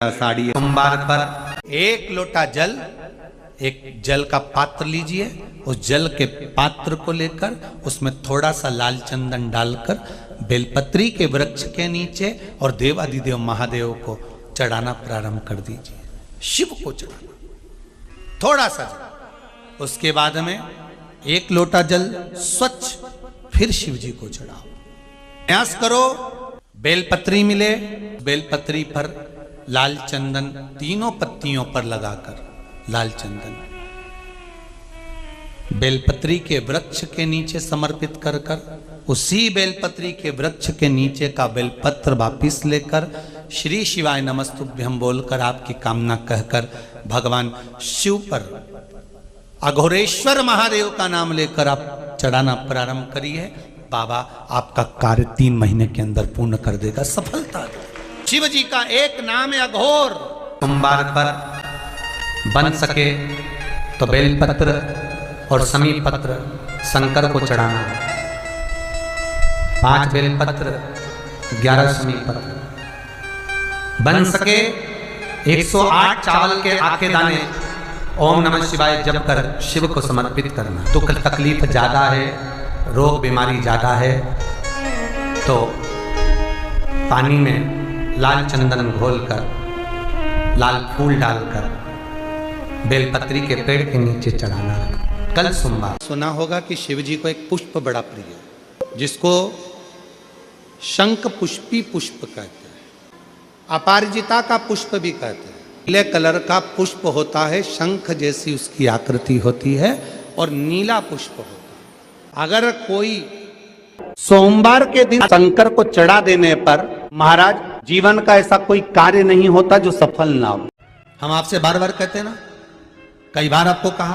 साड़ी सोमवार पर एक लोटा जल, एक जल का पात्र लीजिए, उस जल के पात्र को लेकर उसमें थोड़ा सा लाल चंदन डालकर बेलपत्री के वृक्ष के नीचे और देवादिदेव महादेव को चढ़ाना प्रारंभ कर दीजिए। शिव को चढ़ाना थोड़ा सा जल, उसके बाद में एक लोटा जल स्वच्छ फिर शिव जी को चढ़ाओ। प्रयास करो बेलपत्री मिले, बेलपत्री पर लाल चंदन तीनों पत्तियों पर लगाकर लाल चंदन बेलपत्री के वृक्ष के नीचे समर्पित कर कर उसी बेलपत्री के वृक्ष के नीचे का बेलपत्र वापिस लेकर श्री शिवाय नमस्तुभ्यं बोलकर आपकी कामना कहकर भगवान शिव पर अघोरेश्वर महादेव का नाम लेकर आप चढ़ाना प्रारंभ करिए। बाबा आपका कार्य 3 महीने के अंदर पूर्ण कर देगा, सफलता देगा। शिव जी का एक नाम है अघोर। सोमवार पर बन सके तो बेलपत्र और समी पत्र शंकर को चढ़ाना, 5 बेलपत्र 11 समी पत्र, बन सके 108 चावल के आखे दाने ओम नमः शिवाय जप कर शिव को समर्पित करना। दुख तकलीफ ज्यादा है, रोग बीमारी ज्यादा है तो पानी में लाल चंदन घोलकर लाल फूल डालकर बेलपत्री के पेड़ के नीचे चढ़ाना। कल सोमवार सुना होगा कि शिव जी को एक पुष्प बड़ा प्रिय है जिसको शंख पुष्पी पुष्प कहते हैं, अपराजिता का पुष्प भी कहते हैं। नीले कलर का पुष्प होता है, शंख जैसी उसकी आकृति होती है और नीला पुष्प होता है। अगर कोई सोमवार के दिन शंकर को चढ़ा देने पर महाराज जीवन का ऐसा कोई कार्य नहीं होता जो सफल ना हो। हम आपसे बार बार कहते हैं ना, कई बार आपको कहा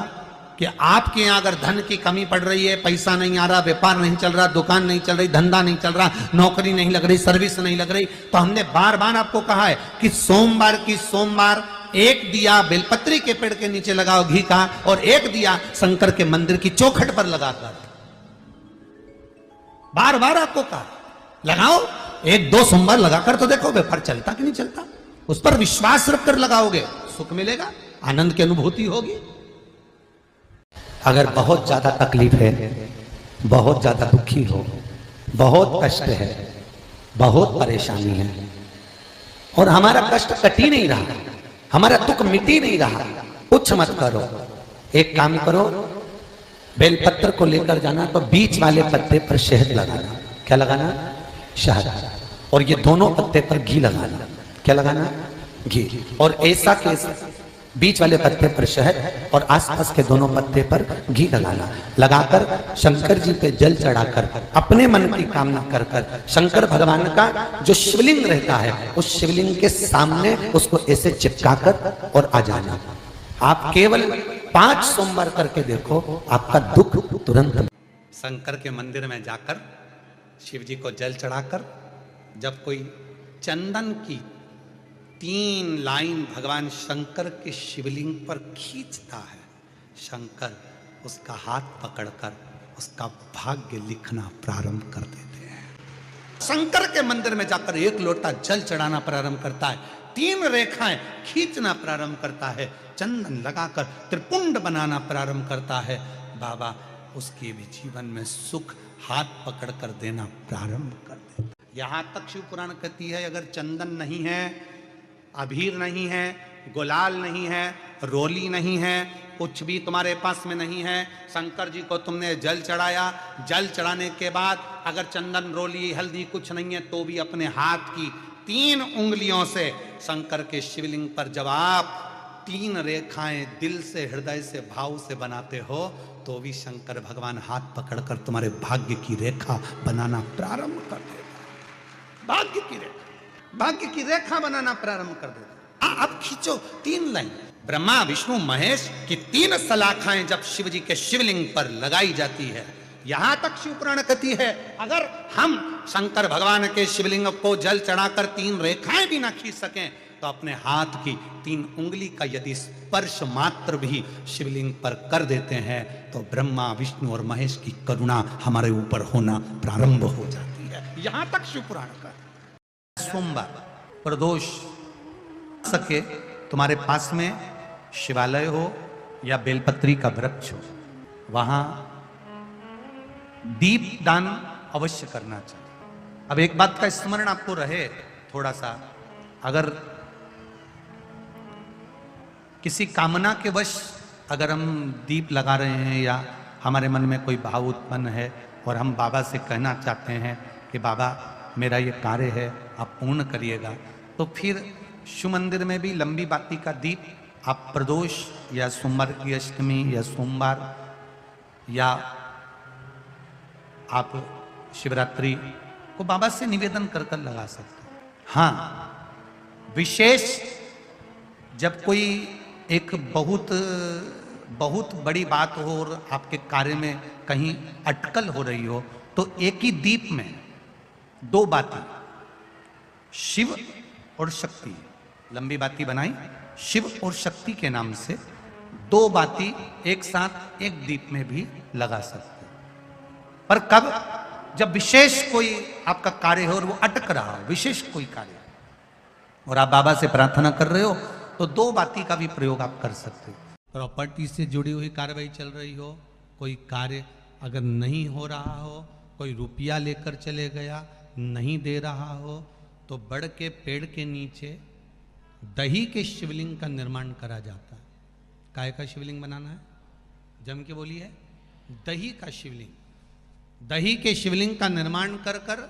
कि आपके यहाँ अगर धन की कमी पड़ रही है, पैसा नहीं आ रहा, व्यापार नहीं चल रहा, दुकान नहीं चल रही, धंधा नहीं चल रहा, नौकरी नहीं लग रही, सर्विस नहीं लग रही, तो हमने बार बार आपको कहा है कि सोमवार एक दिया बेलपत्री के पेड़ के नीचे लगाओ घी का, और एक दिया शंकर के मंदिर की चौखट पर लगाकर। बार बार आपको कहा लगाओ, 1-2 सोमवार लगाकर तो देखो व्यापार चलता कि नहीं चलता। उस पर विश्वास रखकर लगाओगे, सुख मिलेगा, आनंद की अनुभूति होगी। अगर बहुत ज्यादा तकलीफ है, बहुत ज्यादा दुखी हो, बहुत कष्ट है, बहुत परेशानी है और हमारा कष्ट कट ही नहीं रहा, हमारा दुख मिट ही नहीं रहा, कुछ मत करो। एक काम करो, बेलपत्र को लेकर जाना तो बीच वाले पत्ते पर शहद लगाना। क्या लगाना? शहद। और ये दोनों पत्ते पर घी लगाना। क्या लगाना? घी। और ऐसा के बीच वाले पत्ते पर शहद और आसपास के दोनों पत्ते पर घी लगाना। लगाकर शंकर जी पे जल चढ़ाकर अपने मन की कामना कर कर शंकर भगवान का जो शिवलिंग रहता है उस शिवलिंग के सामने उसको ऐसे चिपका कर और आ जाना। आप केवल 5 सोमवार करके देखो, आपका दुख तुरंत। शंकर के मंदिर में जाकर शिव जी को जल चढ़ाकर जब कोई चंदन की 3 लाइन भगवान शंकर के शिवलिंग पर खींचता है, शंकर उसका हाथ पकड़कर उसका भाग्य लिखना प्रारंभ कर देते हैं। शंकर के मंदिर में जाकर 1 लोटा जल चढ़ाना प्रारंभ करता है, 3 रेखाएं खींचना प्रारंभ करता है, चंदन लगाकर त्रिपुंड बनाना प्रारंभ करता है। बाबा उसके भी जीवन में सुख हाथ पकड़ कर देना प्रारंभ कर देता। यहां तक शिव पुराण कहती है अगर चंदन नहीं है, अबीर नहीं है, गुलाल नहीं है, रोली नहीं है, कुछ भी तुम्हारे पास में नहीं है, शंकर जी को तुमने जल चढ़ाया, जल चढ़ाने के बाद अगर चंदन रोली हल्दी कुछ नहीं है तो भी अपने हाथ की 3 उंगलियों से शंकर के शिवलिंग पर जब आप 3 रेखाएं दिल से हृदय से भाव से बनाते हो तो भी शंकर भगवान हाथ पकड़कर तुम्हारे भाग्य की रेखा बनाना प्रारंभ कर देता। भाग्य की रेखा बनाना प्रारंभ कर देता। अब खींचो 3 लाइन। ब्रह्मा विष्णु महेश की 3 सलाखाएं जब शिव जी के शिवलिंग पर लगाई जाती है, यहां तक शिव पुराण कहती है अगर हम शंकर भगवान के शिवलिंग को जल चढ़ाकर 3 रेखाएं भी ना खींच सकें तो अपने हाथ की 3 उंगली का यदि स्पर्श मात्र भी शिवलिंग पर कर देते हैं तो ब्रह्मा विष्णु और महेश की करुणा हमारे ऊपर होना प्रारंभ हो जाती है। यहां तक शिव पुराण का। सोमवार प्रदोष सके तुम्हारे पास में शिवालय हो या बेलपत्री का वृक्ष हो, वहां दीप दान अवश्य करना चाहिए। अब एक बात का स्मरण आपको रहे थोड़ा सा, अगर किसी कामना के वश अगर हम दीप लगा रहे हैं या हमारे मन में कोई भाव उत्पन्न है और हम बाबा से कहना चाहते हैं कि बाबा मेरा ये कार्य है आप पूर्ण करिएगा, तो फिर शिव मंदिर में भी लंबी बाती का दीप आप प्रदोष या सोमवार की अष्टमी या सोमवार या आप शिवरात्रि को बाबा से निवेदन कर कर लगा सकते हैं। हाँ, विशेष जब कोई एक बहुत बड़ी बात हो और आपके कार्य में कहीं अटकल हो रही हो, तो एक ही दीप में दो बाती, शिव और शक्ति, लंबी बाती बनाई शिव और शक्ति के नाम से, दो बाती एक साथ एक दीप में भी लगा सकते हैं। पर कब? जब विशेष कोई आपका कार्य हो और वो अटक रहा हो, विशेष कोई कार्य, और आप बाबा से प्रार्थना कर रहे हो, तो दो बाती का भी प्रयोग आप कर सकते हो। प्रॉपर्टी से जुड़ी हुई कार्रवाई चल रही हो, कोई कार्य अगर नहीं हो रहा हो, कोई रुपया लेकर चले गया नहीं दे रहा हो, तो बड़ के पेड़ के नीचे दही के शिवलिंग का निर्माण करा जाता है। काय का शिवलिंग बनाना है? जम के बोलिए, दही का शिवलिंग। दही के शिवलिंग का निर्माण कर कर,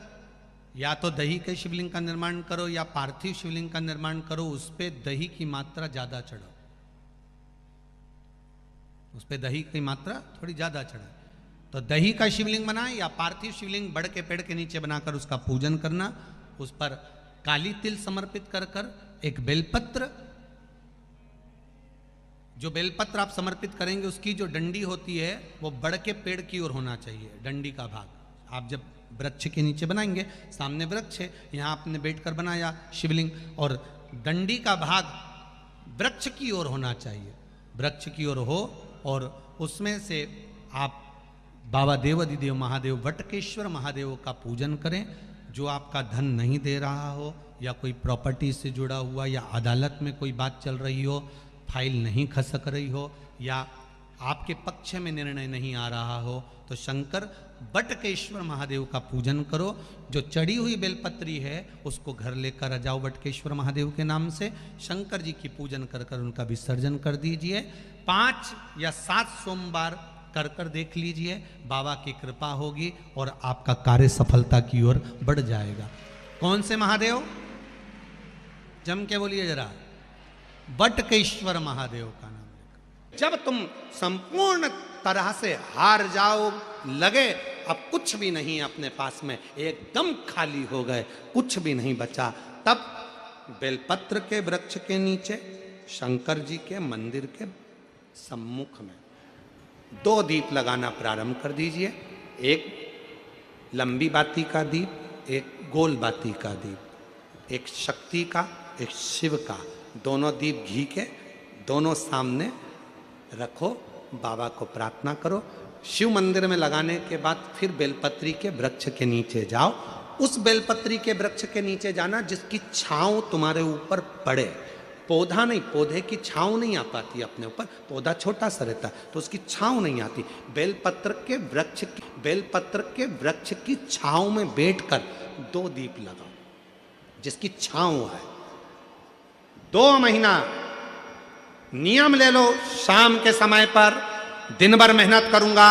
या तो दही के शिवलिंग का निर्माण करो या पार्थिव शिवलिंग का निर्माण करो, उस पे दही की मात्रा ज्यादा चढ़ो, उस पे दही की मात्रा थोड़ी ज्यादा चढ़े। तो दही का शिवलिंग बनाए या पार्थिव शिवलिंग बड़ के पेड़ के नीचे बनाकर उसका पूजन करना, उस पर काली तिल समर्पित कर कर एक बेलपत्र, जो बेलपत्र आप समर्पित करेंगे उसकी जो डंडी होती है वो बड़ के पेड़ की ओर होना चाहिए। डंडी का भाग आप जब वृक्ष के नीचे बनाएंगे, सामने वृक्ष है, यहाँ आपने बैठकर बनाया शिवलिंग, और डंडी का भाग वृक्ष की ओर होना चाहिए, वृक्ष की ओर हो, और उसमें से आप बाबा देवाधिदेव महादेव वटकेश्वर महादेव का पूजन करें। जो आपका धन नहीं दे रहा हो, या कोई प्रॉपर्टी से जुड़ा हुआ, या अदालत में कोई बात चल रही हो, फाइल नहीं खसक रही हो, या आपके पक्ष में निर्णय नहीं आ रहा हो, तो शंकर बटकेश्वर महादेव का पूजन करो। जो चढ़ी हुई बेलपत्री है उसको घर लेकर आ जाओ बटकेश्वर महादेव के नाम से, शंकर जी की पूजन कर कर उनका विसर्जन कर दीजिए। 5 या 7 सोमवार कर कर देख लीजिए, बाबा की कृपा होगी और आपका कार्य सफलता की ओर बढ़ जाएगा। कौन से महादेव? जम के बोलिए जरा, बटकेश्वर महादेव का नाम लेकर। जब तुम संपूर्ण तरह से हार जाओ, लगे अब कुछ भी नहीं अपने पास में, एकदम खाली हो गए, कुछ भी नहीं बचा, तब बेलपत्र के वृक्ष के नीचे शंकर जी के मंदिर के सम्मुख में 2 दीप लगाना प्रारंभ कर दीजिए। एक लंबी बाती का दीप, एक गोल बाती का दीप, एक शक्ति का, एक शिव का, दोनों दीप घी के, दोनों सामने रखो, बाबा को प्रार्थना करो। शिव मंदिर में लगाने के बाद फिर बेलपत्री के वृक्ष के नीचे जाओ। उस बेलपत्री के वृक्ष के नीचे जाना जिसकी छांव तुम्हारे ऊपर पड़े, पौधा नहीं, पौधे की छांव नहीं आ पाती अपने ऊपर, पौधा छोटा सा रहता तो उसकी छांव नहीं आती। बेलपत्र के वृक्ष की छांव में बैठकर 2 दीप लगाओ जिसकी छांव है। 2 महीना नियम ले लो, शाम के समय पर दिन भर मेहनत करूंगा,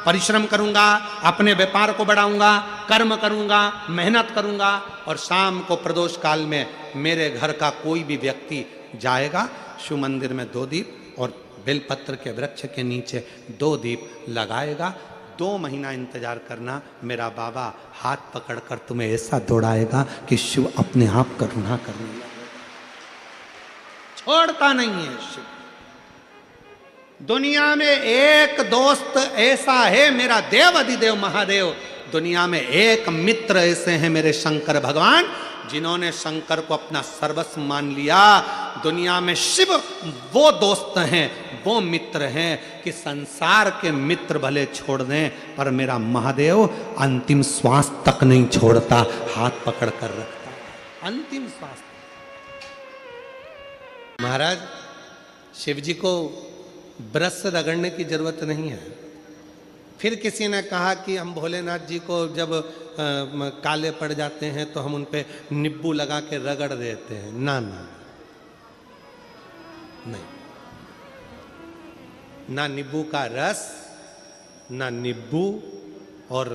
परिश्रम करूंगा, अपने व्यापार को बढ़ाऊंगा, कर्म करूंगा, मेहनत करूंगा, और शाम को प्रदोष काल में मेरे घर का कोई भी व्यक्ति जाएगा, शिव मंदिर में 2 दीप और बेलपत्र के वृक्ष के नीचे 2 दीप लगाएगा। 2 महीना इंतजार करना, मेरा बाबा हाथ पकड़कर तुम्हें ऐसा दौड़ाएगा कि शिव अपने आप करुणा करने लगेगा। छोड़ता नहीं है शिव। दुनिया में एक दोस्त ऐसा है मेरा देवाधिदेव महादेव, दुनिया में एक मित्र ऐसे हैं मेरे शंकर भगवान जिन्होंने शंकर को अपना सर्वस्व मान लिया। दुनिया में शिव वो दोस्त हैं, वो मित्र हैं कि संसार के मित्र भले छोड़ दें पर मेरा महादेव अंतिम श्वास तक नहीं छोड़ता, हाथ पकड़ कर रखता, अंतिम श्वास। महाराज, शिव जी को ब्रश से रगड़ने की जरूरत नहीं है। फिर किसी ने कहा कि हम भोलेनाथ जी को जब काले पड़ जाते हैं तो हम उन पे नींबू लगा के रगड़ देते हैं। ना ना, नहीं, ना नींबू का रस, ना नींबू, और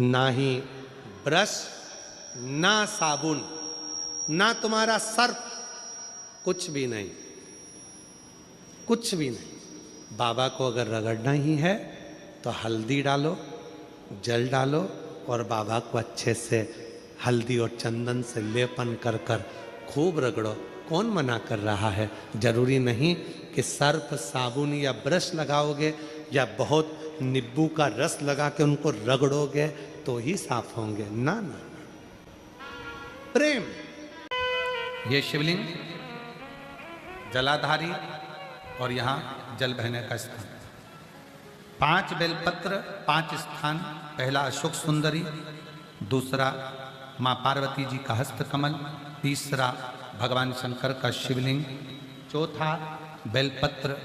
ना ही ब्रश, ना साबुन, ना तुम्हारा सर्फ, कुछ भी नहीं, कुछ भी नहीं। बाबा को अगर रगड़ना ही है तो हल्दी डालो, जल डालो और बाबा को अच्छे से हल्दी और चंदन से लेपन कर कर खूब रगड़ो। कौन मना कर रहा है? जरूरी नहीं कि सर्फ, साबुन या ब्रश लगाओगे या बहुत नींबू का रस लगा के उनको रगड़ोगे तो ही साफ होंगे। ना ना, प्रेम। ये शिवलिंग जलाधारी और यहाँ जल बहने का स्थान। 5 बेलपत्र, 5 स्थान। पहला अशोक सुंदरी, दूसरा माँ पार्वती जी का हस्तकमल, तीसरा भगवान शंकर का शिवलिंग, चौथा बेलपत्र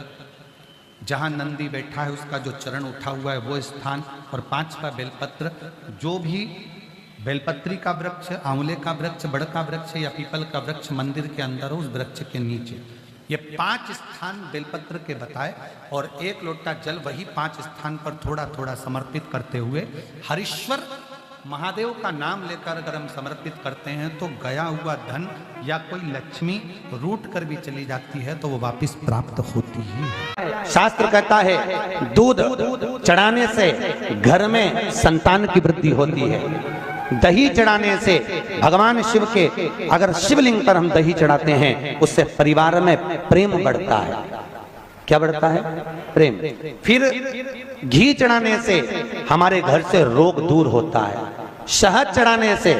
जहाँ नंदी बैठा है उसका जो चरण उठा हुआ है वो स्थान, और 5वां बेलपत्र जो भी बेलपत्री का वृक्ष, आंवले का वृक्ष, बड़ का वृक्ष या पीपल का वृक्ष मंदिर के अंदर हो, उस वृक्ष के नीचे। ये 5 स्थान बेलपत्र के बताए और 1 लोटा जल वही 5 स्थान पर थोड़ा थोड़ा समर्पित करते हुए हरीश्वर महादेव का नाम लेकर अगर हम समर्पित करते हैं तो गया हुआ धन या कोई लक्ष्मी रूठ कर भी चली जाती है तो वो वापस प्राप्त होती ही। शास्त्र कहता है दूध चढ़ाने से घर में संतान की वृद्धि होती है। दही चढ़ाने से भगवान शिव के, अगर शिवलिंग पर हम दही चढ़ाते हैं उससे परिवार में प्रेम बढ़ता है। क्या बढ़ता है? प्रेम। फिर घी चढ़ाने से हमारे घर से रोग दूर होता है। शहद चढ़ाने से,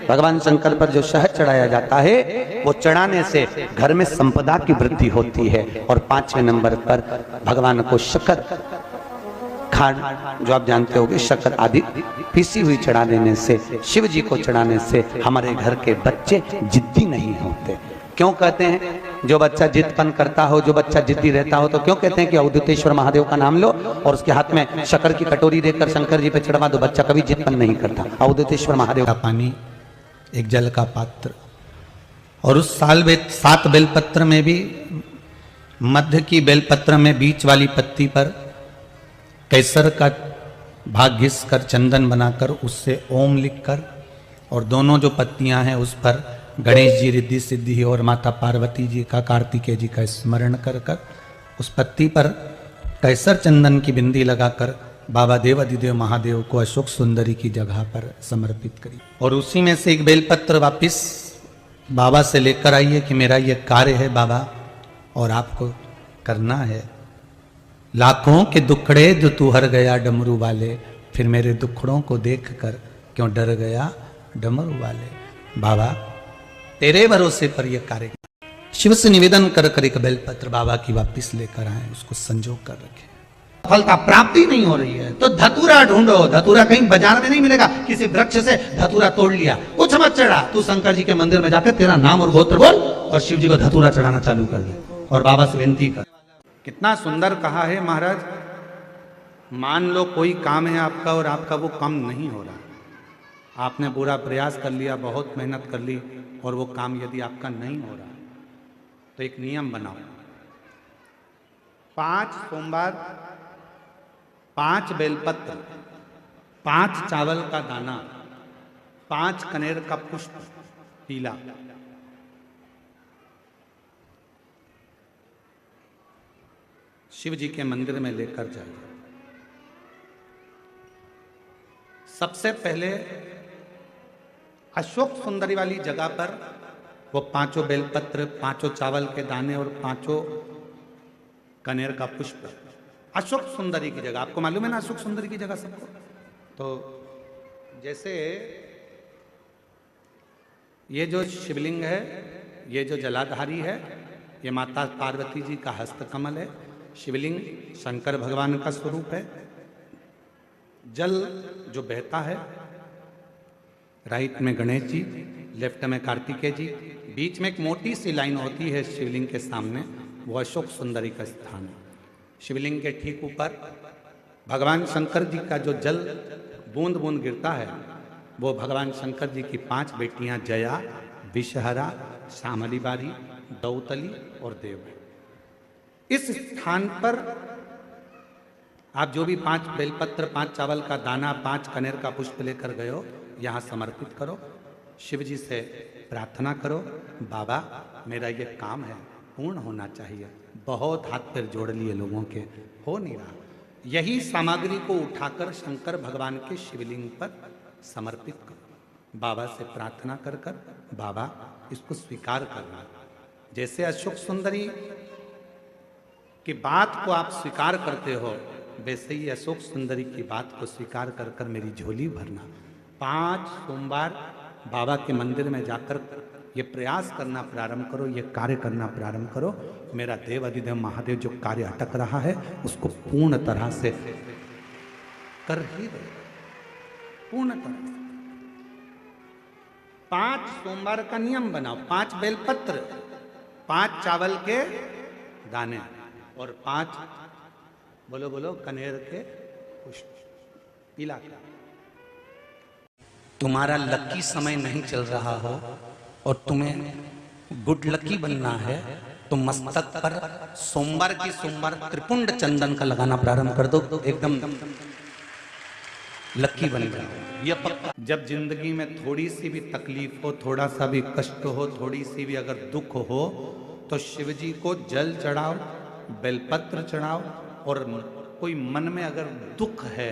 भगवान शंकर पर जो शहद चढ़ाया जाता है वो चढ़ाने से घर में संपदा की वृद्धि होती है। और 5वें नंबर पर भगवान को शक्कर, खांड जो आप जानते होंगे, शक्कर आदि पीसी हुई चढ़ा देने से, शिव जी को चढ़ाने से हमारे घर के बच्चे जिद्दी नहीं होते। क्यों कहते हैं? जो बच्चा जिद्दपन करता हो, जो बच्चा जिद्दी रहता हो, तो क्यों कहते हैं कि अवधूतेश्वर महादेव का नाम लो और उसके हाथ में शक्कर की कटोरी देकर शंकर जी पे चढ़वा दो, बच्चा कभी जिद्दपन नहीं करता। अवधूतेश्वर महादेव का पानी, एक जल का पात्र, और उस 7 बेलपत्र में भी मध्य की बेलपत्र में बीच वाली पत्ती पर केसर का भाग घिस कर चंदन बनाकर उससे ओम लिखकर, और दोनों जो पत्तियां हैं उस पर गणेश जी, रिद्धि सिद्धि और माता पार्वती जी का, कार्तिकेय जी का स्मरण कर कर उस पत्ती पर केसर चंदन की बिंदी लगाकर बाबा देवाधिदेव महादेव को अशोक सुंदरी की जगह पर समर्पित करी। और उसी में से एक बेलपत्र वापिस बाबा से लेकर आइए कि मेरा ये कार्य है बाबा और आपको करना है। लाखों के दुखड़े जो तू हर गया डमरू वाले, फिर मेरे दुखड़ों को देख कर क्यों डर गया डमरू वाले। बाबा तेरे भरोसे पर यह कार्य। शिव से निवेदन कर कर एक बेलपत्र बाबा की वापिस लेकर आए, उसको संजो कर रखे। फलता प्राप्ति नहीं हो रही है तो धतूरा ढूंढो। धतूरा कहीं बाजार में नहीं मिलेगा। किसी वृक्ष से धतूरा तोड़ लिया, कुछ मत चढ़ा, तू शंकर जी के मंदिर में जाकर तेरा नाम और गोत्र बोल और शिव जी को धतूरा चढ़ाना चालू कर दे और बाबा से विनती कर। कितना सुंदर कहा है महाराज। मान लो कोई काम है आपका और आपका वो काम नहीं हो रहा, आपने पूरा प्रयास कर लिया, बहुत मेहनत कर ली, और वो काम यदि आपका नहीं हो रहा तो एक नियम बनाओ। 5 सोमवार, 5 बेलपत्र, 5 चावल का दाना, 5 कनेर का पुष्प पीला, शिव जी के मंदिर में लेकर जाइए। सबसे पहले अशोक सुंदरी वाली जगह पर वो 5 बेलपत्र, 5 चावल के दाने और 5 कनेर का पुष्प अशोक सुंदरी की जगह, आपको मालूम है ना अशोक सुंदरी की जगह सबको। तो जैसे ये जो शिवलिंग है, ये जो जलाधारी है, ये माता पार्वती जी का हस्तकमल है। शिवलिंग शंकर भगवान का स्वरूप है। जल जो बहता है, राइट में गणेश जी, लेफ्ट में कार्तिकेय जी, बीच में एक मोटी सी लाइन होती है शिवलिंग के सामने, वो अशोक सुंदरी का स्थान है। शिवलिंग के ठीक ऊपर भगवान शंकर जी का जो जल बूंद बूंद गिरता है, वो भगवान शंकर जी की 5 बेटियां जया, विषहरा, श्यामली बारी, दौतली और देव है। इस स्थान पर आप जो भी 5 बेलपत्र, 5 चावल का दाना, 5 कनेर का पुष्प लेकर गए हो, यहाँ समर्पित करो, शिव जी से प्रार्थना करो, बाबा मेरा ये काम है पूर्ण होना चाहिए। बहुत हाथ पैर जोड़ लिए लोगों के, हो नहीं रहा। यही सामग्री को उठाकर शंकर भगवान के शिवलिंग पर समर्पित करो, बाबा से प्रार्थना कर कर बाबा इसको स्वीकार करना। जैसे अशोक सुंदरी की बात को आप स्वीकार करते हो, वैसे ही अशोक सुंदरी की बात को स्वीकार कर कर मेरी झोली भरना। 5 सोमवार बाबा के मंदिर में जाकर ये प्रयास करना प्रारंभ करो, ये कार्य करना प्रारंभ करो। मेरा देव अधिदेव महादेव जो कार्य अटक रहा है उसको पूर्ण तरह से कर ही दो, पूर्ण तरह से। 5 सोमवार का नियम बनाओ, 5 बेलपत्र, 5 चावल के दाने और 5 बोलो बोलो कनेर के पुष्प, पीला का। तुम्हारा लकी समय नहीं चल रहा हो और तुम्हें गुड लकी बनना है तो मस्तक पर सोमवार की सोमवार त्रिपुंड चंदन का लगाना प्रारंभ कर दो, एकदम लकी बन जाओ, ये पक्का। जब जिंदगी में थोड़ी सी भी तकलीफ हो, थोड़ा सा भी कष्ट हो, थोड़ी सी भी अगर दुख हो, तो शिव जी को जल चढ़ाओ, बेलपत्र चढ़ाओ, और कोई मन में अगर दुख है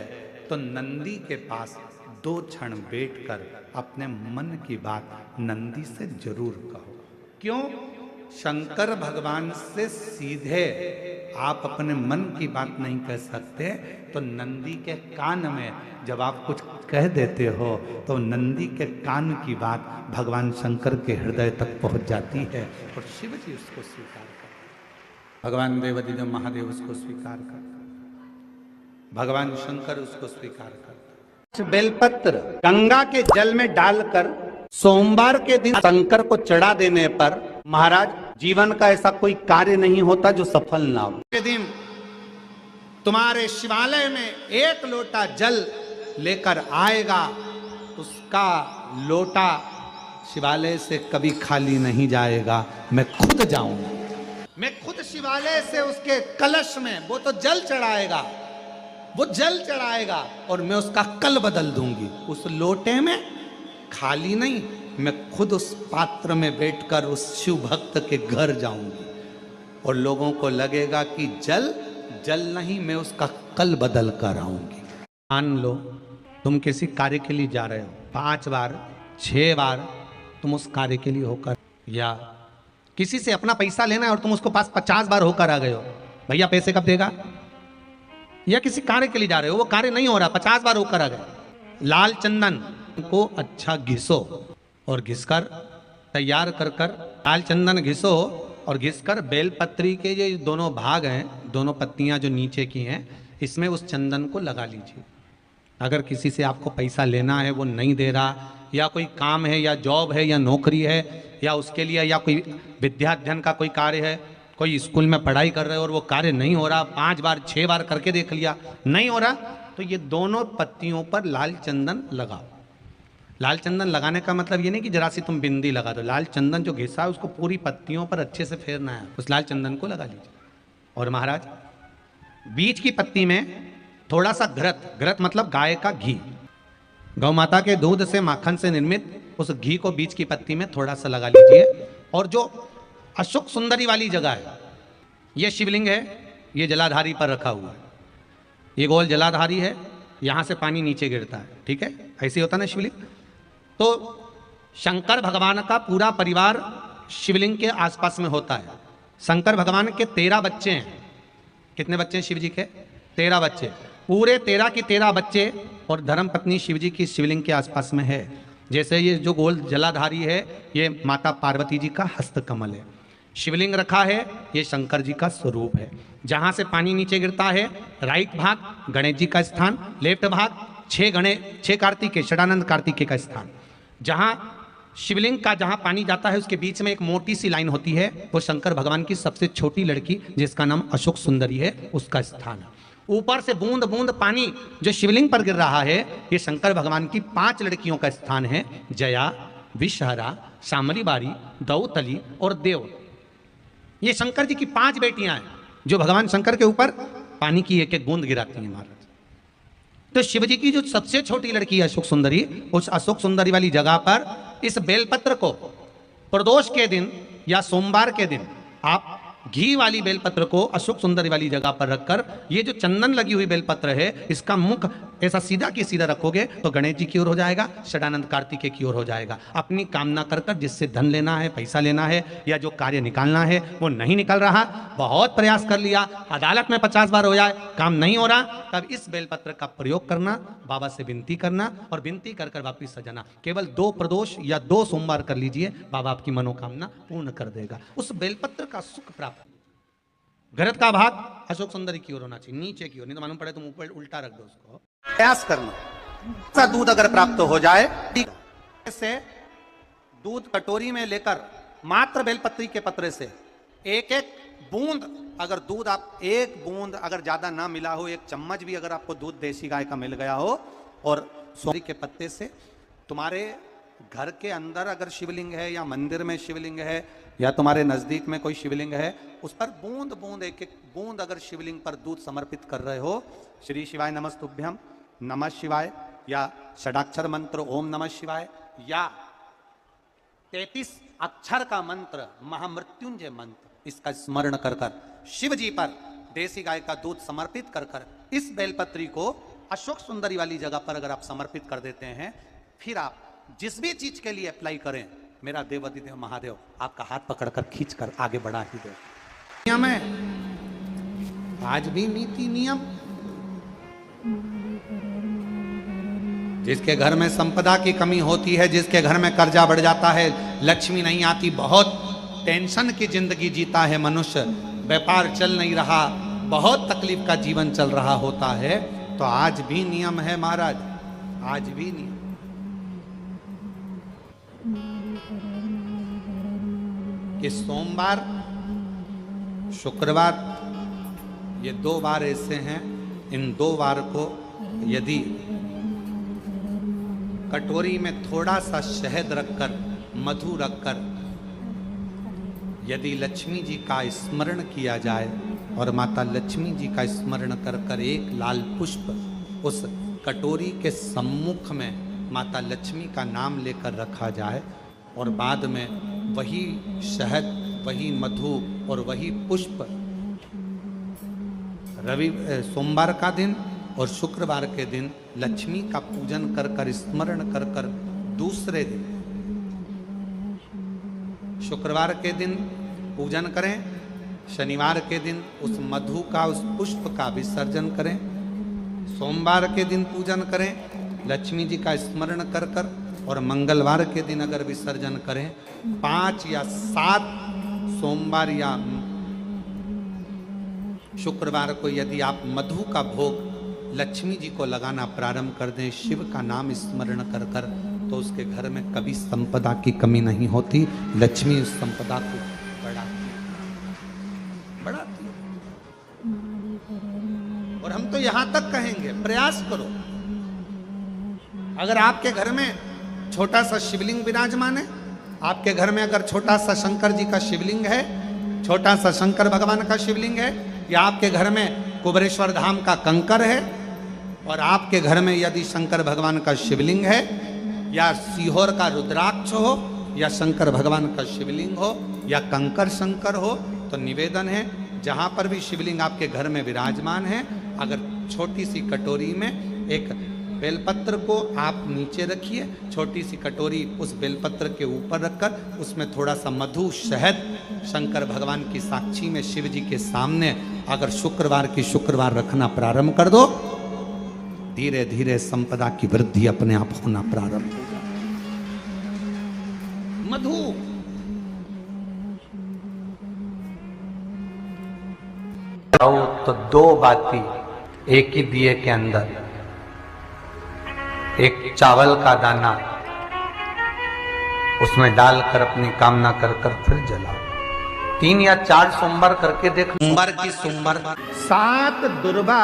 तो नंदी के पास 2 क्षण बैठकर अपने मन की बात नंदी से जरूर कहो। क्यों? शंकर भगवान से सीधे आप अपने मन की बात नहीं कह सकते, तो नंदी के कान में जब आप कुछ कह देते हो तो नंदी के कान की बात भगवान शंकर के हृदय तक पहुंच जाती है और शिव जी उसको स्वीकार करते, भगवान देवाधिदेव महादेव उसको स्वीकार करते, भगवान शंकर उसको स्वीकार करते। बेलपत्र गंगा के जल में डालकर सोमवार के दिन शंकर को चढ़ा देने पर महाराज जीवन का ऐसा कोई कार्य नहीं होता जो सफल ना हो। के दिन तुम्हारे शिवालय में 1 लोटा जल लेकर आएगा, उसका लोटा शिवालय से कभी खाली नहीं जाएगा। मैं खुद जाऊंगा, मैं खुद शिवालय से उसके कलश में वो तो जल चढ़ाएगा, वो जल चढ़ाएगा और मैं उसका कल बदल दूंगी। उस लोटे में खाली नहीं, मैं खुद उस पात्र में बैठकर उस शिव भक्त के घर जाऊंगी और लोगों को लगेगा कि जल जल नहीं, मैं उसका कल बदल कर आऊंगी। मान लो तुम किसी कार्य के लिए जा रहे हो, 5 बार 6 बार तुम उस कार्य के लिए होकर, या किसी से अपना पैसा लेना है और तुम उसको पास 50 बार होकर आ गए हो, भैया पैसे कब देगा, या किसी कार्य के लिए जा रहे हो, वो कार्य नहीं हो रहा, 50 बार होकर आ गए। लाल चंदन को अच्छा घिसो और घिसकर तैयार कर कर लाल चंदन घिसो और घिसकर बेलपत्री के ये दोनों भाग हैं, दोनों पत्तियां जो नीचे की हैं, इसमें उस चंदन को लगा लीजिए। अगर किसी से आपको पैसा लेना है, वो नहीं दे रहा, या कोई काम है या जॉब है या नौकरी है या उसके लिए, या कोई विद्याध्ययन का कोई कार्य है, कोई स्कूल में पढ़ाई कर रहे हो और वो कार्य नहीं हो रहा, 5 बार 6 बार करके देख लिया नहीं हो रहा, तो ये दोनों पत्तियों पर लाल चंदन लगाओ। लाल चंदन लगाने का मतलब ये नहीं कि जरा सी तुम बिंदी लगा दो, लाल चंदन जो घिसा है उसको पूरी पत्तियों पर अच्छे से फेरना है, उस लाल चंदन को लगा लीजिए। और महाराज बीच की पत्ती में थोड़ा सा घृत, घृत मतलब गाय का घी, गौ माता के दूध से माखन से निर्मित उस घी को बीच की पत्ती में थोड़ा सा लगा लीजिए। और जो अशोक सुंदरी वाली जगह है, ये शिवलिंग है, ये जलाधारी पर रखा हुआ है, ये गोल जलाधारी है, यहाँ से पानी नीचे गिरता है, ठीक है, ऐसे होता ना शिवलिंग। तो शंकर भगवान का पूरा परिवार शिवलिंग के आसपास में होता है। शंकर भगवान के 13 बच्चे हैं। कितने बच्चे हैं शिव जी के? 13 बच्चे, पूरे 13 की 13 बच्चे और धर्मपत्नी शिव जी की शिवलिंग के आसपास में है। जैसे ये जो गोल जलाधारी है, ये माता पार्वती जी का हस्त कमल है। शिवलिंग रखा है, ये शंकर जी का स्वरूप है। जहाँ से पानी नीचे गिरता है, राइट भाग गणेश जी का स्थान, लेफ्ट भाग 6 कार्तिकेय षडानंद कार्तिकेय का स्थान। जहाँ शिवलिंग का जहां पानी जाता है उसके बीच में एक मोटी सी लाइन होती है, वो शंकर भगवान की सबसे छोटी लड़की जिसका नाम अशोक सुंदरी है उसका स्थान है। ऊपर से बूंद बूंद पानी जो शिवलिंग पर गिर रहा है, ये शंकर भगवान की 5 लड़कियों का स्थान है, जया, विषहरा, शामली बारी, दौतली और देव। ये शंकर जी की 5 बेटियां हैं जो भगवान शंकर के ऊपर पानी की एक एक बूंद गिराती हैं महाराज। तो शिव जी की जो सबसे छोटी लड़की है अशोक सुंदरी, उस अशोक सुंदरी वाली जगह पर इस बेलपत्र को प्रदोष के दिन या सोमवार के दिन आप घी वाली बेलपत्र को अशोक सुंदरी वाली जगह पर रखकर, ये जो चंदन लगी हुई बेलपत्र है इसका मुख ऐसा सीधा की सीधा रखोगे तो गणेश जी की ओर हो जाएगा, षडानंद कार्तिकेय की ओर हो जाएगा। अपनी कामना कर कर जिससे धन लेना है, पैसा लेना है या जो कार्य निकालना है वो नहीं निकल रहा, बहुत प्रयास कर लिया, अदालत में 50 बार हो जाए, काम नहीं हो रहा, तब इस बेलपत्र का प्रयोग करना, बाबा से विनती करना और विनती कर कर वापिस सजाना। केवल 2 प्रदोष या 2 सोमवार कर लीजिए, बाबा आपकी मनोकामना पूर्ण कर देगा। उस बेलपत्र का सुख प्राप्त। घरत का भाग अशोक सुंदरी की ओर होना चाहिए, नीचे की ओर, नहीं तो मालूम पड़े तुम ऊपर उल्टा रख दो उसको। प्रयास करना, ऐसा दूध अगर प्राप्त हो जाए, से दूध कटोरी में लेकर मात्र बेलपत्री के पत्रे से एक एक बूंद, अगर दूध आप 1 बूंद अगर ज्यादा ना मिला हो, 1 चम्मच भी अगर आपको दूध देसी गाय का मिल गया हो, और सोरी के पत्ते से तुम्हारे घर के अंदर अगर शिवलिंग है या मंदिर में शिवलिंग है या तुम्हारे नजदीक में कोई शिवलिंग है, उस पर बूंद बूंद एक एक बूंद अगर शिवलिंग पर दूध समर्पित कर रहे हो, श्री शिवाय नमस्तुभ्यम, नमः शिवाय या षडाक्षर मंत्र ओम नमः शिवाय या 33 अक्षर का मंत्र महामृत्युंजय मंत्र, इसका स्मरण कर कर शिव जी पर देसी गाय का दूध समर्पित कर कर इस बेलपत्री को अशोक सुंदरी वाली जगह पर अगर आप समर्पित कर देते हैं, फिर आप जिस भी चीज के लिए अप्लाई करें, मेरा देवाधिदेव महादेव आपका हाथ पकड़कर खींच कर आगे बढ़ा ही दे। नियम है, आज भी नीति नियम। जिसके घर में संपदा की कमी होती है, जिसके घर में कर्जा बढ़ जाता है, लक्ष्मी नहीं आती, बहुत टेंशन की जिंदगी जीता है मनुष्य, व्यापार चल नहीं रहा, बहुत तकलीफ का जीवन चल रहा होता है, तो आज भी नियम है महाराज, आज भी नियम। कि सोमवार, शुक्रवार, ये 2 बार ऐसे हैं, इन 2 बार को यदि कटोरी में थोड़ा सा शहद रखकर, मधु रखकर यदि लक्ष्मी जी का स्मरण किया जाए और माता लक्ष्मी जी का स्मरण कर कर एक लाल पुष्प उस कटोरी के सम्मुख में माता लक्ष्मी का नाम लेकर रखा जाए और बाद में वही शहद, वही मधु और वही पुष्प सोमवार का दिन और शुक्रवार के दिन लक्ष्मी का पूजन कर कर, स्मरण कर कर, दूसरे दिन शुक्रवार के दिन पूजन करें, शनिवार के दिन उस मधु का, उस पुष्प का विसर्जन करें, सोमवार के दिन पूजन करें लक्ष्मी जी का स्मरण कर कर, और मंगलवार के दिन अगर विसर्जन करें, 5 या 7 सोमवार या शुक्रवार को यदि आप मधु का भोग लक्ष्मी जी को लगाना प्रारंभ कर दें, शिव का नाम स्मरण कर कर, तो उसके घर में कभी संपदा की कमी नहीं होती, लक्ष्मी उस संपदा को बढ़ाती है। और हम तो यहां तक कहेंगे, प्रयास करो, अगर आपके घर में छोटा सा शिवलिंग विराजमान है, आपके घर में अगर छोटा सा शंकर जी का शिवलिंग है, छोटा सा शंकर भगवान का शिवलिंग है, या आपके घर में कुबेरेश्वर धाम का कंकर है, और आपके घर में यदि शंकर भगवान का शिवलिंग है, या सीहोर का रुद्राक्ष हो, या शंकर भगवान का शिवलिंग हो, या कंकर शंकर हो, तो निवेदन है जहां पर भी शिवलिंग आपके घर में विराजमान है, अगर छोटी सी कटोरी में एक बेलपत्र को आप नीचे रखिए, छोटी सी कटोरी उस बेलपत्र के ऊपर रखकर उसमें थोड़ा सा मधु, शहद, शंकर भगवान की साक्षी में शिव जी के सामने अगर शुक्रवार की शुक्रवार रखना प्रारंभ कर दो, धीरे धीरे संपदा की वृद्धि अपने आप होना प्रारंभ हो जाए। मधु तो 2 बाती एक ही दिए के अंदर, एक चावल का दाना, उसमें डालकर अपनी कामना कर कर फिर जलाओ। 3 या 4 सोमवार करके देख लो। सोमवार की सोमवार 7 दुर्वा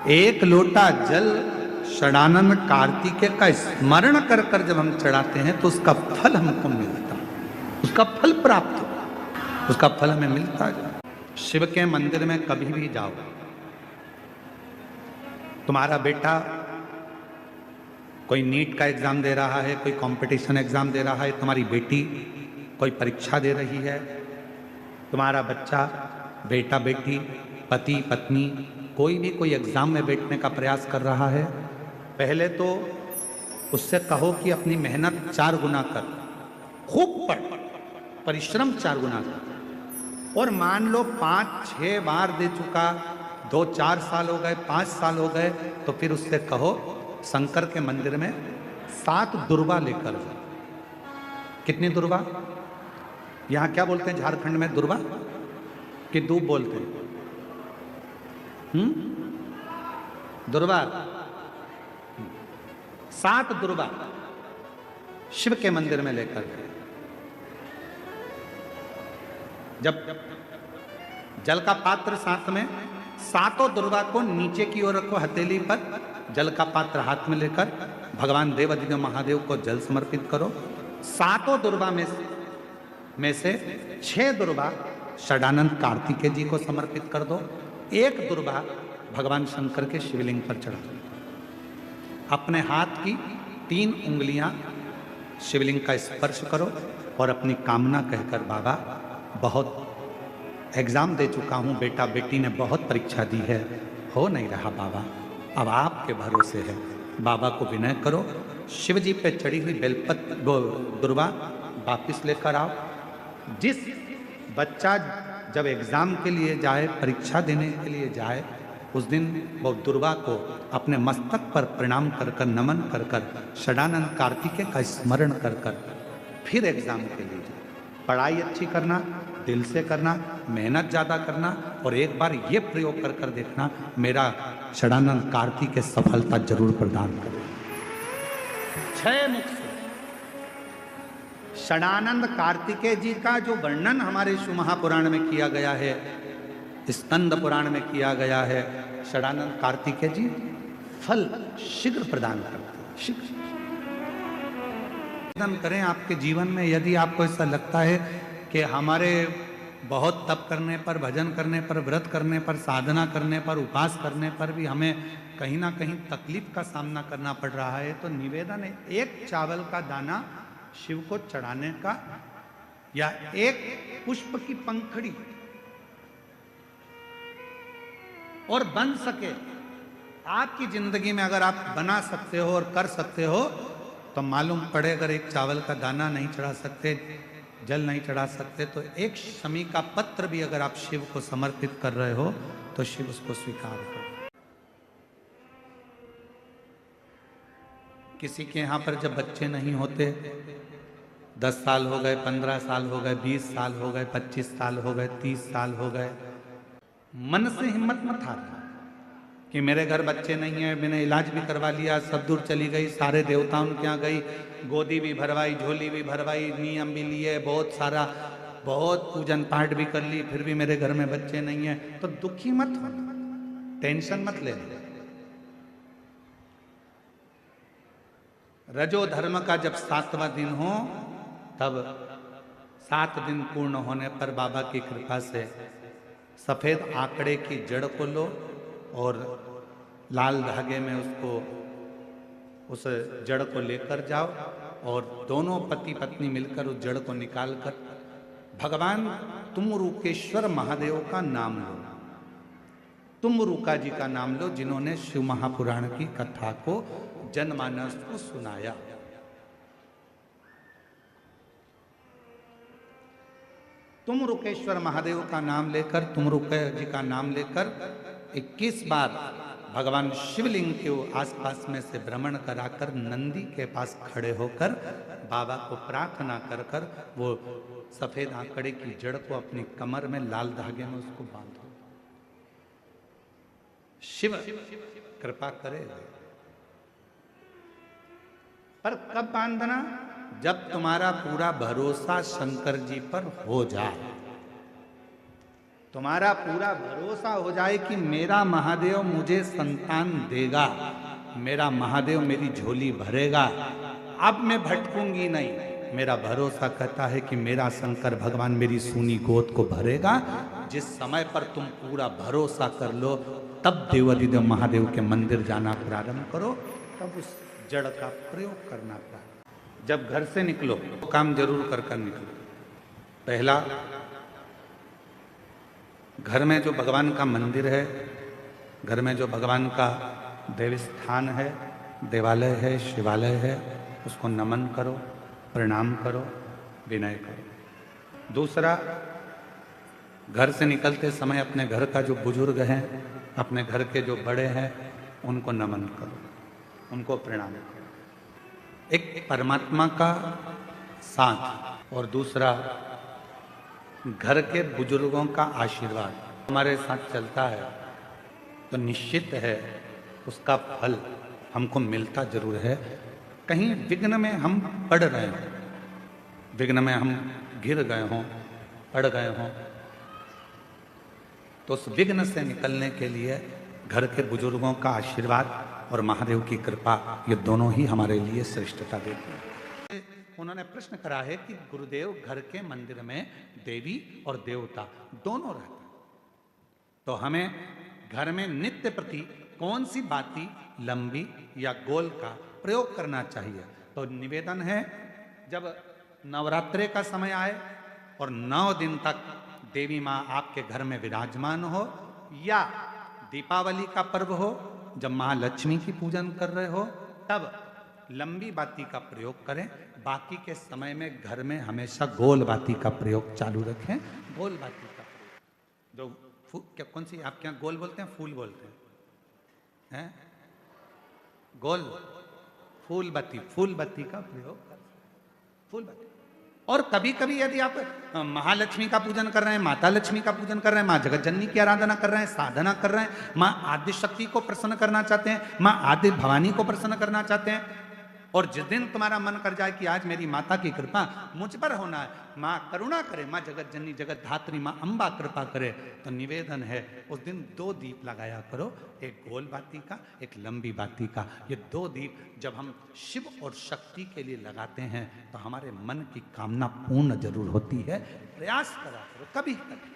1 लोटा जल षडानंद कार्तिकेय का स्मरण कर कर जब हम चढ़ाते हैं तो उसका फल हमको मिलता, उसका फल प्राप्त हो, उसका फल हमें मिलता है। शिव के मंदिर में कभी भी जाओ, तुम्हारा बेटा कोई नीट का एग्जाम दे रहा है, कोई कंपटीशन एग्जाम दे रहा है, तुम्हारी बेटी कोई परीक्षा दे रही है, तुम्हारा बच्चा, बेटा बेटी, पति पत्नी कोई भी कोई एग्जाम में बैठने का प्रयास कर रहा है, पहले तो उससे कहो कि अपनी मेहनत 4 गुना कर, खूब पढ़, परिश्रम 4 गुना कर। और मान लो 5-6 बार दे चुका, 2-4 साल हो गए, 5 साल हो गए, तो फिर उससे कहो शंकर के मंदिर में 7 दुर्वा लेकर जाओ। कितनी दुर्वा? यहां क्या बोलते हैं झारखंड में? दुर्वा कि दूब बोलते हैं? दुर्वा। 7 दुर्वा शिव के मंदिर में लेकर गए। जब जल का पात्र साथ में, 7 दुर्वा को नीचे की ओर रखो, हथेली पर जल का पात्र हाथ में लेकर भगवान देवाधिदेव महादेव को जल समर्पित करो। 7 दुर्वा में से 6 दुर्वा षडानंद कार्तिकेय जी को समर्पित कर दो, 1 दुर्वा भगवान शंकर के शिवलिंग पर चढ़ा दो। अपने हाथ की 3 उंगलियां शिवलिंग का स्पर्श करो और अपनी कामना कहकर, बाबा बहुत एग्जाम दे चुका हूं, बेटा बेटी ने बहुत परीक्षा दी है, हो नहीं रहा बाबा, अब आपके भरोसे है, बाबा को विनय करो, शिव जी पे चढ़ी हुई बेलपत्र दुर्वा वापिस लेकर आओ। जिस बच्चा जब एग्जाम के लिए जाए, परीक्षा देने के लिए जाए, उस दिन वो दुर्वा को अपने मस्तक पर प्रणाम कर कर, नमन कर कर, षडानंद कार्तिकेय का स्मरण कर कर फिर एग्जाम के लिए जाए। पढ़ाई अच्छी करना, दिल से करना, मेहनत ज़्यादा करना, और एक बार ये प्रयोग कर कर देखना, मेरा षडानंद कार्तिकेय सफलता जरूर प्रदान करे। 6 मुख से षडानंद कार्तिकेय जी का जो वर्णन हमारे शिव महापुराण में किया गया है, स्कंद पुराण में किया गया है, षडानंद कार्तिकेय जी फल शीघ्र प्रदान करते हैं, शीघ्र करें आपके जीवन में। यदि आपको ऐसा लगता है कि हमारे बहुत तप करने पर, भजन करने पर, व्रत करने पर, साधना करने पर, उपास करने पर भी हमें कहीं ना कहीं तकलीफ का सामना करना पड़ रहा है, तो निवेदन है 1 चावल का दाना शिव को चढ़ाने का, या 1 पुष्प की पंखड़ी, और बन सके आपकी जिंदगी में अगर आप बना सकते हो और कर सकते हो, तो मालूम पड़े अगर 1 चावल का दाना नहीं चढ़ा सकते, जल नहीं चढ़ा सकते, तो 1 शमी का पत्र भी अगर आप शिव को समर्पित कर रहे हो तो शिव उसको स्वीकार करो। किसी के यहाँ पर जब बच्चे नहीं होते, 10 साल हो गए, 15 साल हो गए, 20 साल हो गए, 25 साल हो गए, 30 साल हो गए, मन से हिम्मत मत हारना कि मेरे घर बच्चे नहीं है, मैंने इलाज भी करवा लिया, सब दूर चली गई, सारे देवता उनके यहाँ गई, गोदी भी भरवाई, झोली भी भरवाई, नियम भी लिए, बहुत सारा, बहुत पूजन पाठ भी कर ली, फिर भी मेरे घर में बच्चे नहीं है, तो दुखी मत हो, टेंशन मत ले। रजो धर्म का जब 7वां दिन हो, तब 7 दिन पूर्ण होने पर बाबा की कृपा से सफेद आंकड़े की जड़ को लो और लाल धागे में उसको, उस जड़ को लेकर जाओ, और दोनों पति पत्नी मिलकर उस जड़ को निकालकर भगवान तुमरुकेश्वर महादेव का नाम लो, तुमरुका जी का नाम लो, जिन्होंने शिव महापुराण की कथा को जनमानस को सुनाया। तुमरुकेश्वर महादेव का नाम लेकर, तुमरुका जी का नाम लेकर 21 बार भगवान शिवलिंग के आसपास में से भ्रमण कराकर नंदी के पास खड़े होकर बाबा को प्रार्थना कर कर वो सफेद आंकड़े की जड़ को अपनी कमर में लाल धागे में उसको बांधो। शिव कृपा करे। पर कब बांधना? जब तुम्हारा पूरा भरोसा शंकर जी पर हो जाए, तुम्हारा पूरा भरोसा हो जाए कि मेरा महादेव मुझे संतान देगा, मेरा महादेव मेरी झोली भरेगा, अब मैं भटकूंगी नहीं। मेरा भरोसा कहता है कि मेरा शंकर भगवान मेरी सूनी गोद को भरेगा। जिस समय पर तुम पूरा भरोसा कर लो, तब देवाधिदेव महादेव के मंदिर जाना प्रारंभ करो, तब उस जड़ का प्रयोग करना प्रारंभ। जब घर से निकलो तो काम जरूर कर निकलो। पहला, घर में जो भगवान का मंदिर है, घर में जो भगवान का देव स्थान है, देवालय है, शिवालय है, उसको नमन करो, प्रणाम करो, विनय करो। दूसरा, घर से निकलते समय अपने घर का जो बुजुर्ग हैं, अपने घर के जो बड़े हैं, उनको नमन करो, उनको प्रणाम करो। एक परमात्मा का साथ और दूसरा घर के बुजुर्गों का आशीर्वाद हमारे साथ चलता है तो निश्चित है उसका फल हमको मिलता जरूर है। कहीं विघ्न में हम पड़ रहे हों, विघ्न में हम गिर गए हों, पड़ गए हों, तो उस विघ्न से निकलने के लिए घर के बुजुर्गों का आशीर्वाद और महादेव की कृपा, ये दोनों ही हमारे लिए श्रेष्ठता देते हैं। उन्होंने प्रश्न करा है कि गुरुदेव, घर के मंदिर में देवी और देवता दोनों रहते हैं, तो हमें घर में नित्य प्रति कौन सी बाती, लंबी या गोल का प्रयोग करना चाहिए? तो निवेदन है, जब नवरात्रे का समय आए और 9 दिन तक देवी माँ आपके घर में विराजमान हो, या दीपावली का पर्व हो जब महालक्ष्मी की पूजन कर रहे हो, तब लंबी बाती का प्रयोग करें। बाकी के समय में घर में हमेशा गोल बाती का प्रयोग चालू रखें। गोल बाती का प्रयोग, जो क्या, कौन सी आपके यहाँ गोल बोलते हैं, फूल बोलते हैं? गोल फूल बत्ती का प्रयोग करें, फूल बत्ती। और कभी कभी यदि आप महालक्ष्मी का पूजन कर रहे हैं, माता लक्ष्मी का पूजन कर रहे हैं, माँ जगत जननी की आराधना कर रहे हैं, साधना कर रहे हैं, माँ आदि शक्ति को प्रसन्न करना चाहते हैं, माँ आदि भवानी को प्रसन्न करना चाहते हैं, और जिस दिन तुम्हारा मन कर जाए कि आज मेरी माता की कृपा मुझ पर होना है, माँ करुणा करे, माँ जगत जननी जगत धात्री माँ अम्बा कृपा करे, तो निवेदन है उस दिन 2 दीप लगाया करो, एक गोल बाती का, एक लंबी बाती का। ये 2 दीप जब हम शिव और शक्ति के लिए लगाते हैं तो हमारे मन की कामना पूर्ण जरूर होती है। प्रयास करा करो, कभी कभी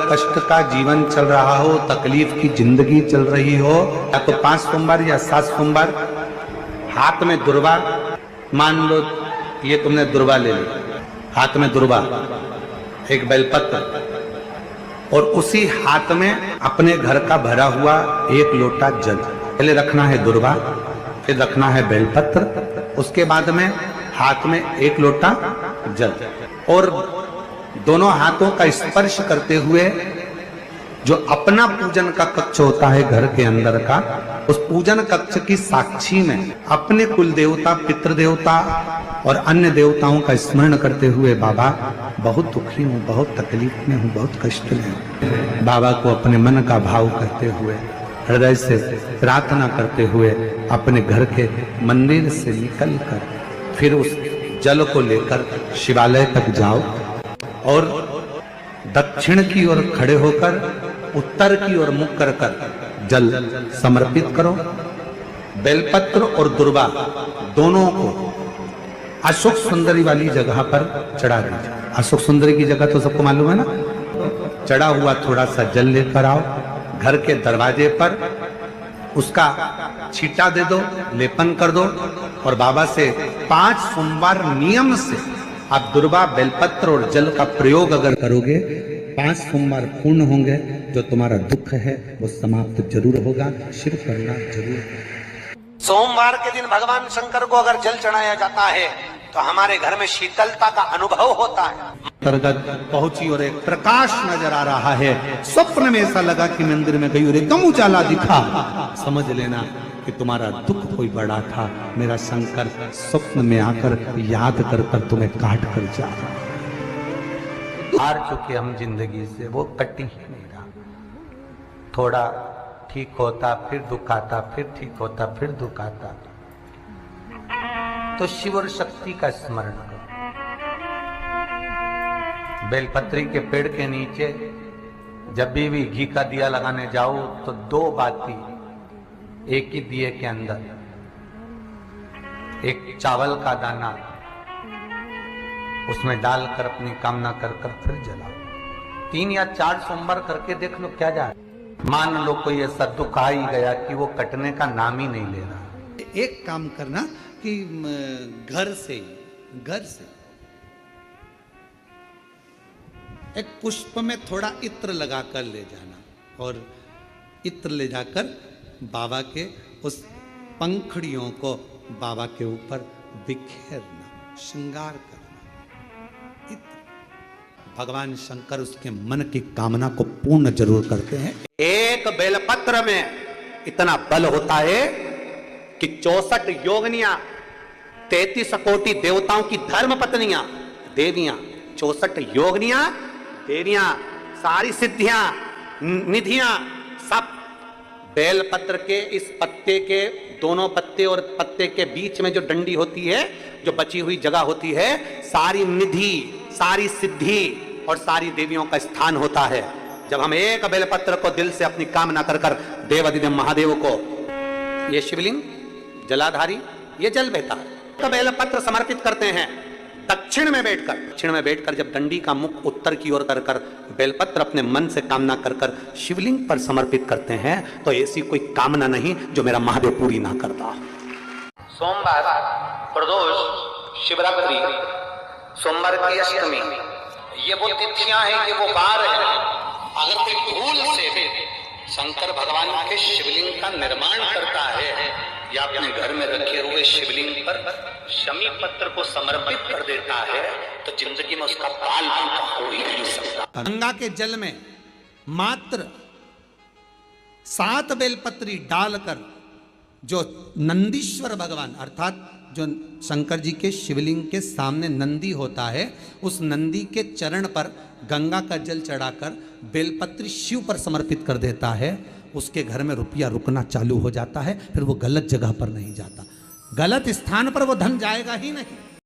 कष्ट का जीवन चल रहा हो, तकलीफ की जिंदगी चल रही हो, या तो 5 सोमवार या 7 सोमवार हाथ में दुर्वा, मान लो ये तुमने दुर्वा ले ली, हाथ में दुर्वा, एक बेलपत्र, और उसी हाथ में अपने घर का भरा हुआ 1 लोटा जल। पहले रखना है दुर्वा, फिर रखना है बेलपत्र, उसके बाद में हाथ में 1 लोटा जल, और दोनों हाथों का स्पर्श करते हुए जो अपना पूजन का कक्ष होता है घर के अंदर का, उस पूजन कक्ष की साक्षी में अपने कुल देवता, पितृ देवता और अन्य देवताओं का स्मरण करते हुए, बाबा बहुत दुखी हूँ, बहुत तकलीफ में हूँ, बहुत कष्ट में हूँ, बाबा को अपने मन का भाव कहते हुए, हृदय से प्रार्थना करते हुए अपने घर के मंदिर से निकल कर फिर उस जल को लेकर शिवालय तक जाओ, और दक्षिण की ओर खड़े होकर उत्तर की ओर मुख कर जल समर्पित करो। बेलपत्र और दुर्वा दोनों को अशोक सुंदरी वाली जगह पर चढ़ा दीजिए। अशोक सुंदरी की जगह तो सबको मालूम है ना। चढ़ा हुआ थोड़ा सा जल लेकर आओ, घर के दरवाजे पर उसका छींटा दे दो, लेपन कर दो, और बाबा से 5 सोमवार नियम से आप दुर्वा, बेलपत्र और जल का प्रयोग अगर करोगे, 5 सोमवार पूर्ण होंगे, जो तुम्हारा दुख है वो समाप्त जरूर होगा। शिव करना जरूर। सोमवार के दिन भगवान शंकर को अगर जल चढ़ाया जाता है तो हमारे घर में शीतलता का अनुभव होता है। अंतर्गत पहुंची और एक प्रकाश नजर आ रहा है। स्वप्न में ऐसा लगा कि मंदिर में गई और एकदम उजाला दिखा। समझ लेना कि तुम्हारा दुख कोई बड़ा था। मेरा शंकर स्वप्न में आकर याद कर कर तुम्हें काट कर जा रहा। हार चुके हम जिंदगी से, वो कटी ही नहीं रहा। थोड़ा ठीक होता, फिर दुख आता, फिर ठीक होता, फिर दुख आता। तो शिव और शक्ति का स्मरण करो। बेलपत्री के पेड़ के नीचे जब भी घी का दिया लगाने जाओ तो 2 बाती एक ही दिए के अंदर, एक चावल का दाना उसमें डालकर अपनी कामना कर फिर जलाओ। 3 या 4 सोमवार करके देख लो क्या जा। मान लो कोई ऐसा दुख आ ही गया कि वो कटने का नाम ही नहीं ले रहा, एक काम करना कि घर से एक पुष्प में थोड़ा इत्र लगाकर ले जाना और इत्र ले जाकर बाबा के उस पंखड़ियों को बाबा के ऊपर बिखेरना, श्रृंगार करना। इत्र भगवान शंकर उसके मन की कामना को पूर्ण जरूर करते हैं। एक बेलपत्र में इतना बल होता है कि 64 योगनियां, 33 कोटि देवताओं की धर्म पत्नियां, देवियां, 64 योगनियां, देवियां, सारी सिद्धियां, निधियां, सब बेलपत्र के इस पत्ते के दोनों पत्ते और पत्ते के बीच में जो डंडी होती है, जो बची हुई जगह होती है, सारी निधि, सारी सिद्धि और सारी देवियों का स्थान होता है। जब हम एक बेलपत्र को दिल से अपनी कामना कर देवाधिदेव महादेव को, ये शिवलिंग जलाधारी, ये जल बहता तो बेलपत्र समर्पित करते हैं दक्षिण में बैठकर जब डंडी का मुख उत्तर की ओर कर बेलपत्र अपने मन से कामना कर शिवलिंग पर समर्पित करते हैं, तो ऐसी कोई कामना नहीं जो मेरा महादेव पूरी ना करता। सोमवार, प्रदोष, शिवरात्रि, सोमवार की अष्टमी, ये वो तिथियां हैं, ये वो वार है। अगर कोई भूल से शंकर भगवान के शिवलिंग का निर्माण करता है या अपने घर में रखे हुए शिवलिंग पर शमी पत्र को समर्पित कर देता है, तो जिंदगी में उसका बाल पूरा हो ही नहीं सकता। गंगा के जल में मात्र 7 बेलपत्री डालकर जो नंदीश्वर भगवान अर्थात जो शंकर जी के शिवलिंग के सामने नंदी होता है, उस नंदी के चरण पर गंगा का जल चढ़ाकर बेलपत्री शिव पर समर्पित कर देता है, उसके घर में रुपया रुकना चालू हो जाता है। फिर वो गलत जगह पर नहीं जाता, गलत स्थान पर वो धन जाएगा ही नहीं।